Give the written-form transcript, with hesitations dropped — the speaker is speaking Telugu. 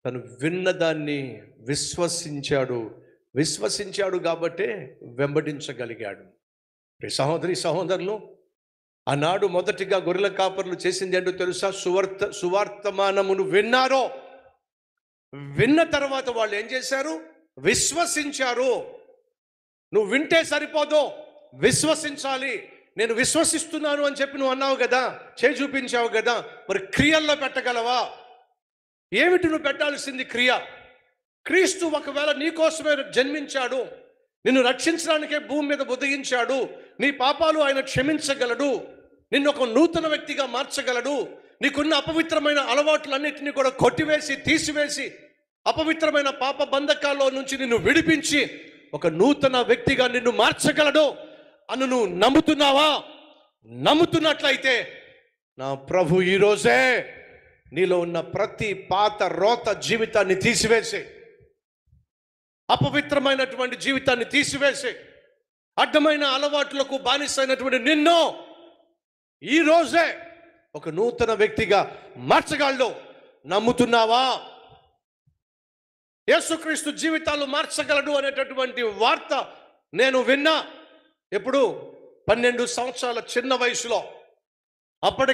తను విన్నదాన్ని విశ్వసించాడు. విశ్వసించాడు కాబట్టే వెంబడించగలిగాడు. సహోదరి సహోదరులు, ఆనాడు మొదటిగా గొర్రెల కాపరులు చేసింది ఏంటో తెలుసా? సువార్తమానమును విన్నారో, విన్న తర్వాత వాళ్ళు ఏం చేశారు? విశ్వసించారు. నువ్వు వింటే సరిపోదు, విశ్వసించాలి. నేను విశ్వసిస్తున్నాను అని చెప్పి నువ్వు అన్నావు కదా, చేయి చూపించావు కదా, మరి క్రియల్లో పెట్టగలవా? ఏమిటి నువ్వు పెట్టాల్సింది? క్రియ. క్రీస్తు ఒకవేళ నీ కోసమే జన్మించాడు, నిన్ను రక్షించడానికే భూమి మీద ఉదయించాడు. నీ పాపాలు ఆయన క్షమించగలడు, నిన్ను ఒక నూతన వ్యక్తిగా మార్చగలడు. నీకున్న అపవిత్రమైన అలవాట్లన్నింటినీ కూడా కొట్టివేసి, తీసివేసి, అపవిత్రమైన పాప బంధకాల్లో నుంచి నిన్ను విడిపించి ఒక నూతన వ్యక్తిగా నిన్ను మార్చగలడు అని నువ్వు నమ్ముతున్నావా? నమ్ముతున్నట్లయితే నా ప్రభు ఈరోజే నీలో ఉన్న ప్రతి పాత రోత జీవితాన్ని తీసివేసి, అపవిత్రమైనటువంటి జీవితాన్ని తీసివేసి, అడ్డమైన అలవాట్లకు బానిసైనటువంటి నిన్ను ఈరోజే ఒక నూతన వ్యక్తిగా మార్చగలడు. నమ్ముతున్నావా? యేసుక్రీస్తు జీవితాలు మార్చగలడు అనేటటువంటి వార్త నేను విన్నా. ఎప్పుడు? 12 సంవత్సరాల చిన్న వయసులో. అప్పటికి